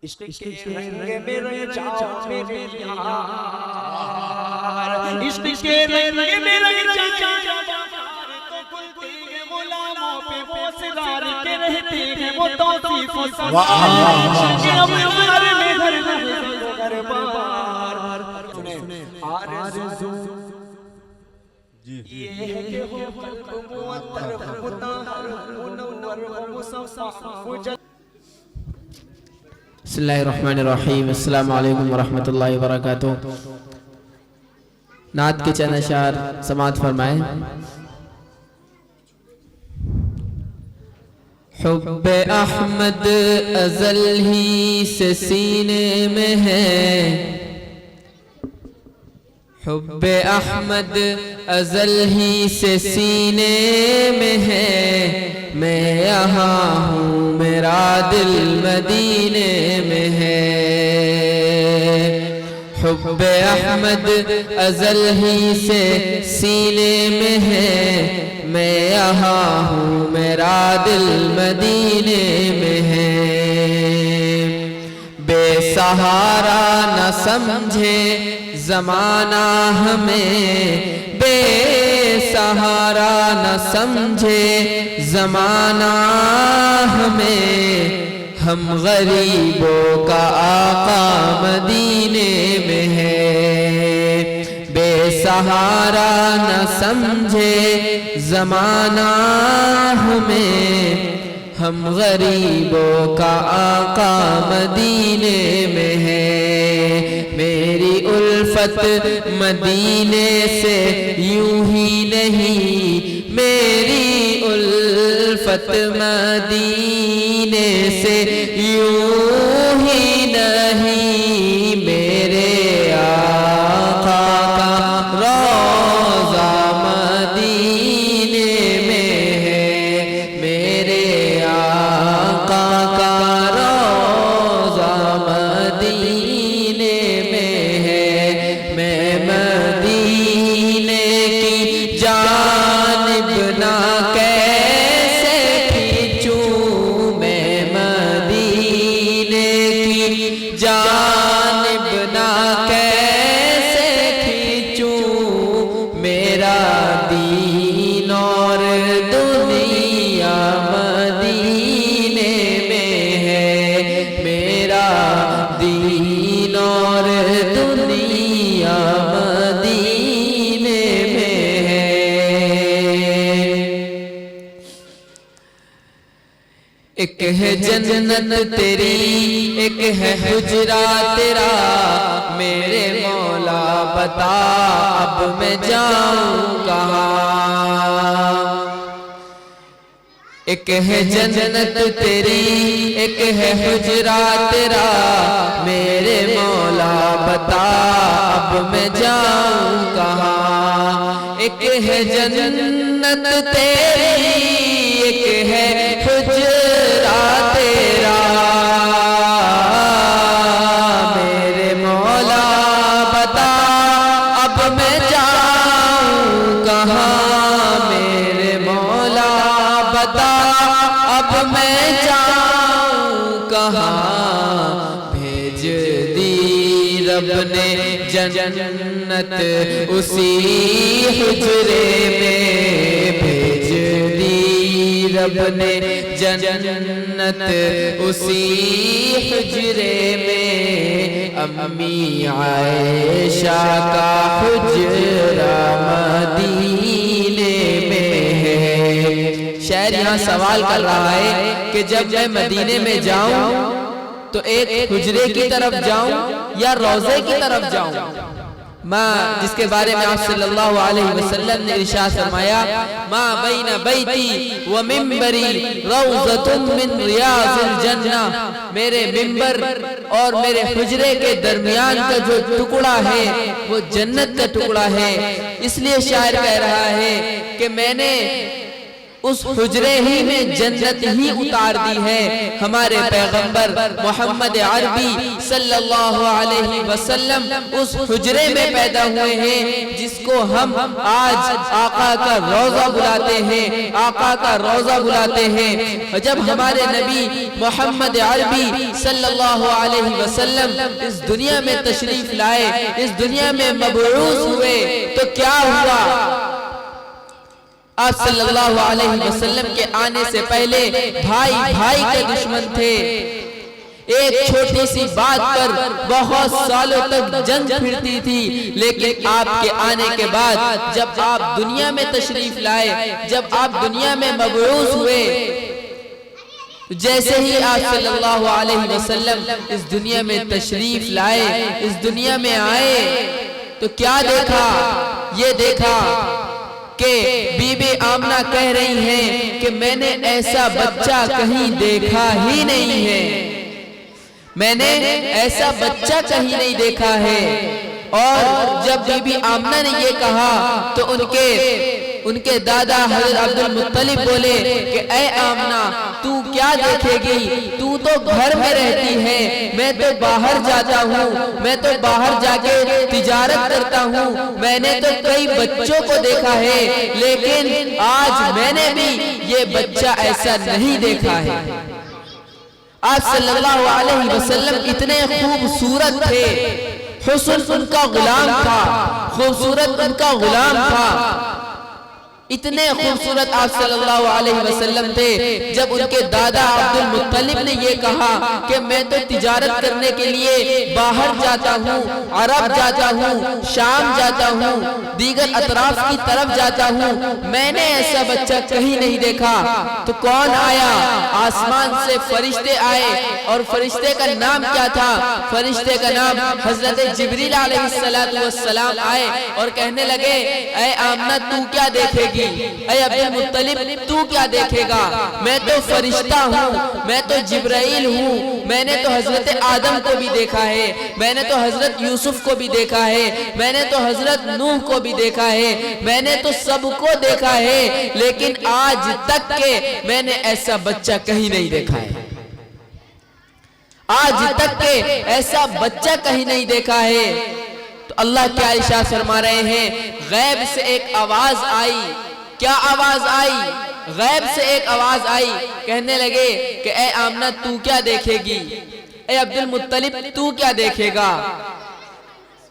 عشق کے رنگ میں رنگ جاؤ میرے یار، عشق کے رنگ میں رنگ جاؤ تو کھلتے ہیں غلاموں پہ پوسدار کے رہتے ہیں وہ توصیف و سزار، عشق کے ابرار میں گھر گھر بار سنیں آرزو یہ ہے کہ ہو قلب معطر مطہر منور و مصفح مجد۔ بسم اللہ الرحمن الرحیم، السلام علیکم ورحمۃ اللہ وبرکاتہ۔ نعت کے چند اشعار سماعت فرمائیں۔ حب احمد ازل ہی سے سینے میں ہے، حب احمد ازل ہی سے سینے میں ہے، میں یہاں ہوں میرا دل مدینے میں ہے۔ حب احمد ازل ہی سے سینے میں ہے، میں یہاں ہوں میرا دل مدینے میں ہے۔ بے سہارا نہ سمجھے زمانہ ہمیں، بے سہارا نہ سمجھے زمانہ ہمیں، ہم غریبوں کا آقا مدینے میں ہے۔ بے سہارا نہ سمجھے زمانہ ہمیں، ہم غریبوں کا آقا مدینے میں ہے۔ میری الفت مدینے سے یوں ہی نہیں، میری الفت مدینے سے یوں ہی نہیں، میرے آقا کا روضہ مدینے میں ہے، میرے آقا کا روضہ مدینے میں ہے۔ میں مدینے کی جانب نہ کیسے کھینچوں، میں مدینے کی جانب نہ کیسے کھینچوں، میرا دین اور دنیا مدینے میں ہے، میرا دین اور دنیا مدینے میں ہے۔ ایک ہے جنت تیری، ایک ہے حجرہ تیرا، میرے مولا بتا اب میں جاؤں کہاں۔ ایک ہے جنت تیری، ایک ہے حجرہ تیرا، میرے مولا بتا اب میں جاؤں کہاں۔ ایک ہے جنت تیری، ایک ہے حجرہ تیرا، میرے مولا بتا اب میں جاؤں کہاں، میرے مولا بتا اب میں جاؤں کہاں۔ بھیج دی رب نے جنت اسی حجرے میں، بھیج دی رب نے جنت اسی حجرے میں، امی عائشہ کا حجرہ مدینے میں ہے۔ شاعر یہاں سوال کر رہا ہے کہ جب میں مدینے میں جاؤں تو ایک حجرے کی طرف جاؤں یا روضے کی طرف جاؤں؟ جس کے بارے میں آپ صلی اللہ علیہ وسلم نے ارشاد فرمایا، ما بین بیتی و منبری روضۃ من ریاض الجنہ، میرے منبر اور میرے حجرے کے درمیان کا جو ٹکڑا ہے وہ جنت کا ٹکڑا ہے۔ اس لیے شاعر کہہ رہا ہے کہ میں نے اس حجرے ہی میں جنت ہی اتار دی ہے. ہمارے پیغمبر محمد عربی صلی اللہ علیہ وسلم اس حجرے میں پیدا ہوئے ہیں جس کو ہم آج آقا کا روضہ بلاتے ہیں، آقا کا روضہ بلاتے ہیں. جب ہمارے نبی محمد عربی صلی اللہ علیہ وسلم اس دنیا میں تشریف لائے، اس دنیا میں مبعوث ہوئے تو کیا ہوا؟ آپ صلی اللہ علیہ وسلم کے آنے سے پہلے بھائی بھائی کے دشمن تھے. ایک چھوٹی سی بات پر بہت سالوں تک جنگ پھرتی تھی، لیکن آپ کے آنے کے بعد جب آپ دنیا میں تشریف لائے، جب آپ دنیا میں مبعوث ہوئے، جیسے ہی آپ صلی اللہ علیہ وسلم اس دنیا میں تشریف لائے، اس دنیا میں آئے تو کیا دیکھا؟ یہ دیکھا کہ بی بی آمنہ کہہ رہی ہیں کہ میں نے ایسا بچہ کہیں دیکھا ہی نہیں ہے، میں نے ایسا بچہ کہیں نہیں دیکھا ہے. اور جب بی بی آمنہ نے یہ کہا تو ان کے دادا حضرت عبد المطلب بولے کہ اے آمنہ تو کیا دیکھے گی؟ تو گھر میں رہتی ہے، میں تو باہر جاتا ہوں، میں تو باہر جا کے تجارت کرتا ہوں، میں نے تو کئی بچوں کو دیکھا ہے لیکن آج میں نے بھی یہ بچہ ایسا نہیں دیکھا ہے. آپ صلی اللہ علیہ وسلم اتنے خوبصورت تھے، حسن ان کا غلام تھا، خوبصورت ان کا غلام تھا. اتنے خوبصورت آپ صلی اللہ علیہ وسلم تھے. جب ان کے دادا عبد المطلب نے یہ کہا کہ میں تو تجارت کرنے کے لیے باہر جاتا ہوں، عرب جاتا ہوں، شام جاتا ہوں، دیگر اطراف کی طرف جاتا ہوں، میں نے ایسا بچہ کہیں نہیں دیکھا، تو کون آیا؟ آسمان سے فرشتے آئے. اور فرشتے کا نام کیا تھا؟ فرشتے کا نام حضرت جبریل علیہ السلام آئے اور کہنے لگے اے آمنہ تو کیا دیکھے گی؟ اے عبد المطلب تو کیا دیکھے گا؟ میں تو فرشتہ ہوں، میں تو جبرائیل ہوں، میں نے تو حضرت آدم کو بھی دیکھا ہے، میں نے تو حضرت یوسف کو بھی دیکھا ہے، میں نے تو حضرت نوح کو بھی دیکھا ہے، میں نے تو سب کو دیکھا ہے، لیکن آج تک کہ میں نے ایسا بچہ کہیں نہیں دیکھا ہے. آج تک کہ ایسا بچہ کہیں نہیں دیکھا ہے. تو اللہ کیا ارشاد فرما رہے ہیں؟ غیب سے ایک آواز آئی. کیا آواز آئی؟ غیب سے ایک آواز آئی، کہنے لگے کہ اے آمنہ تو کیا دیکھے گی؟ اے عبد المطلب تو کیا دیکھے گا؟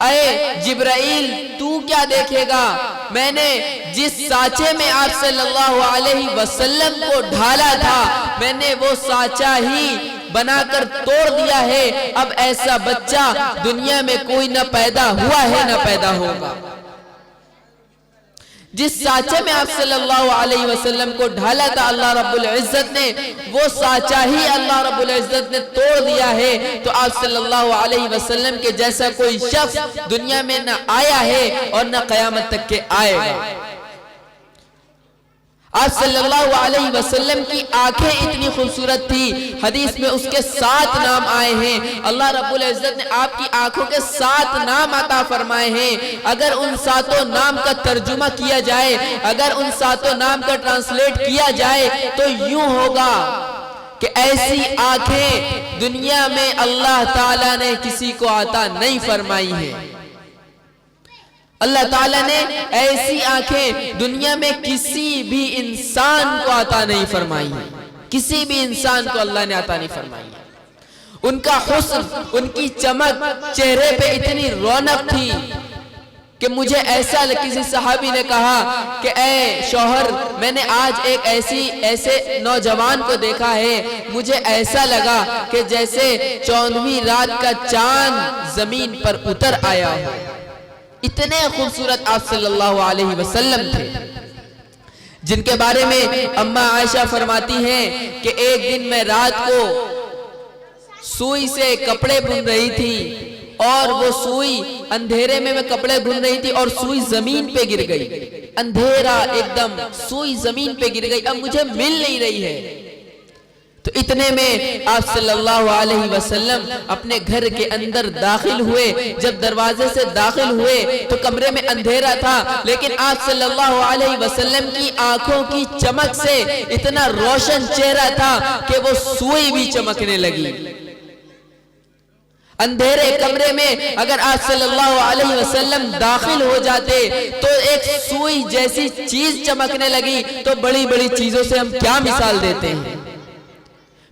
اے جبرائیل تو کیا دیکھے گا؟ میں نے جس سانچے میں آپ صلی اللہ علیہ وسلم کو ڈھالا تھا، میں نے وہ سانچہ ہی بنا کر توڑ دیا ہے. اب ایسا بچہ دنیا میں کوئی نہ پیدا ہوا ہے نہ پیدا ہوگا. جس سانچے میں آپ صلی اللہ علیہ وسلم کو ڈھالا تھا اللہ رب العزت نے، وہ سانچہ ہی اللہ رب العزت نے توڑ دیا ہے. تو آپ صلی اللہ علیہ وسلم کے جیسا کوئی شخص دنیا میں نہ آیا ہے اور نہ قیامت تک کے آئے گا. آپ صلی اللہ علیہ وسلم کی آنکھیں اتنی خوبصورت تھی، حدیث میں اس کے 7 نام آئے ہیں. اللہ رب العزت نے آپ کی آنکھوں کے 7 نام عطا فرمائے ہیں. اگر ان 7 نام کا ترجمہ کیا جائے، اگر ان 7 نام کا ٹرانسلیٹ کیا جائے تو یوں ہوگا کہ ایسی آنکھیں دنیا میں اللہ تعالیٰ نے کسی کو عطا نہیں فرمائی ہیں. اللہ تعالیٰ نے ایسی آنکھیں دنیا میں کسی بھی انسان کو عطا نہیں فرمائی ہیں. کسی بھی انسان کو اللہ نے عطا نہیں فرمائی. ان کا حسن، ان کی چمک، چہرے پہ اتنی رونق تھی کہ مجھے ایسا کسی صحابی نے کہا کہ اے شوہر، میں نے آج ایک ایسے نوجوان کو دیکھا ہے، مجھے ایسا لگا کہ جیسے 14ویں رات کا چاند زمین پر اتر آیا ہو. اتنے خوبصورت آپ صلی اللہ علیہ وسلم تھے، جن کے بارے میں اماں عائشہ فرماتی ہیں کہ ایک دن میں رات کو سوئی سے کپڑے بن رہی تھی، اور وہ سوئی اندھیرے میں کپڑے بن رہی تھی اور سوئی زمین پہ گر گئی. اندھیرا ایک دم، سوئی زمین پہ گر گئی، اب مجھے مل نہیں رہی ہے. تو اتنے میں آپ صلی اللہ علیہ وسلم اپنے گھر کے اندر داخل ہوئے. جب دروازے سے داخل ہوئے تو کمرے میں اندھیرا تھا، لیکن آپ صلی اللہ علیہ وسلم کی آنکھوں کی چمک سے اتنا روشن چہرہ تھا کہ وہ سوئی بھی چمکنے لگی. اندھیرے کمرے میں اگر آپ صلی اللہ علیہ وسلم داخل ہو جاتے تو ایک سوئی جیسی چیز چمکنے لگی. تو بڑی بڑی چیزوں سے ہم کیا مثال دیتے ہیں؟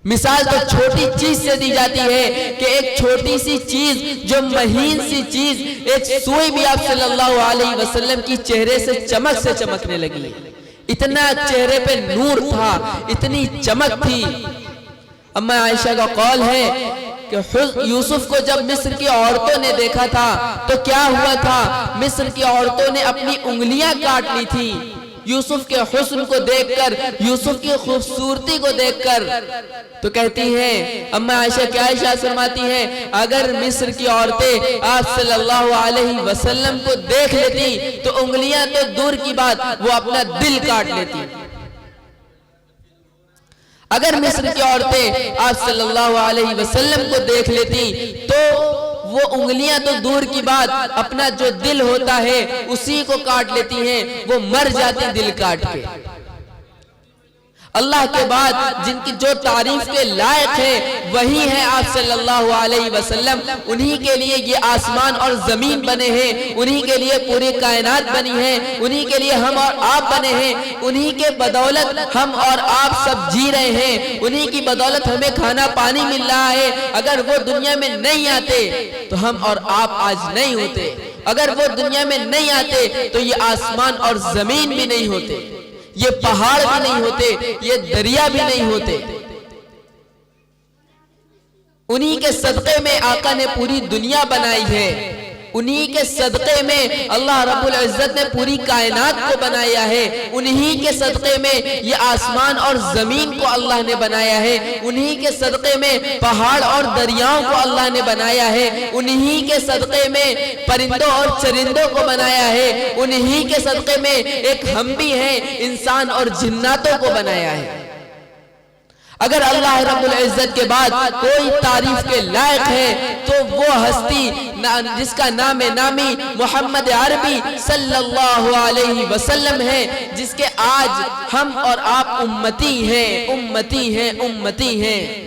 مثال تو چھوٹی چیز سے دی جاتی ہے کہ ایک چھوٹی سی چیز، جو مہین سی چیز، ایک سوئی بھی آپ صلی اللہ علیہ وسلم کی چہرے سے چمک سے چمکنے لگی. اتنا چہرے پہ نور تھا، اتنی چمک تھی. اما عائشہ کا قول ہے کہ یوسف کو جب مصر کی عورتوں نے دیکھا تھا تو کیا ہوا تھا؟ مصر کی عورتوں نے اپنی انگلیاں کاٹ لی تھی یوسف کے حسن کو دیکھ کر، یوسف کی خوبصورتی کو دیکھ کر. تو کہتی ہیں اما عائشہ، کیا ارشاد فرماتی ہیں، اگر مصر کی عورتیں آپ صلی اللہ علیہ وسلم کو دیکھ لیتی تو انگلیاں تو دور کی بات، وہ اپنا دل کاٹ لیتی. اگر مصر کی عورتیں آپ صلی اللہ علیہ وسلم کو دیکھ لیتی تو وہ انگلیاں تو دور کی بات، اپنا جو دل ہوتا ہے اسی کو کاٹ لیتی ہیں، وہ مر جاتی دل کاٹ کے. اللہ کے بعد جن کی جو تعریف کے لائق ہے وہی ہے آپ صلی اللہ علیہ وسلم. انہی کے لیے یہ آسمان اور زمین بنے ہیں، انہی کے لیے پوری کائنات بنی ہے، انہی کے لیے ہم اور آپ بنے ہیں، انہی کے بدولت ہم اور آپ سب جی رہے ہیں، انہی کی بدولت ہمیں کھانا پانی مل رہا ہے. اگر وہ دنیا میں نہیں آتے تو ہم اور آپ آج نہیں ہوتے. اگر وہ دنیا میں نہیں آتے تو یہ آسمان اور زمین بھی نہیں ہوتے، یہ پہاڑ بھی نہیں ہوتے، یہ دریا بھی نہیں ہوتے. انہی کے صدقے میں آقا نے پوری دنیا بنائی ہے، انہی کے صدقے میں اللہ رب العزت نے پوری کائنات کو بنایا ہے، انہی کے صدقے میں یہ آسمان اور زمین کو اللہ نے بنایا ہے، انہی کے صدقے میں پہاڑ اور دریاؤں کو اللہ نے بنایا ہے، انہی کے صدقے میں پرندوں اور چرندوں کو بنایا ہے، انہی کے صدقے میں ایک ہم بھی ہیں انسان اور جناتوں کو بنایا ہے. اگر اللہ رب العزت کے بعد کوئی تعریف کے لائق ہے تو وہ ہستی جس کا نام نامی محمد عربی صلی اللہ علیہ وسلم ہے، جس کے آج ہم اور آپ امتی ہیں، امتی ہیں، امتی ہیں.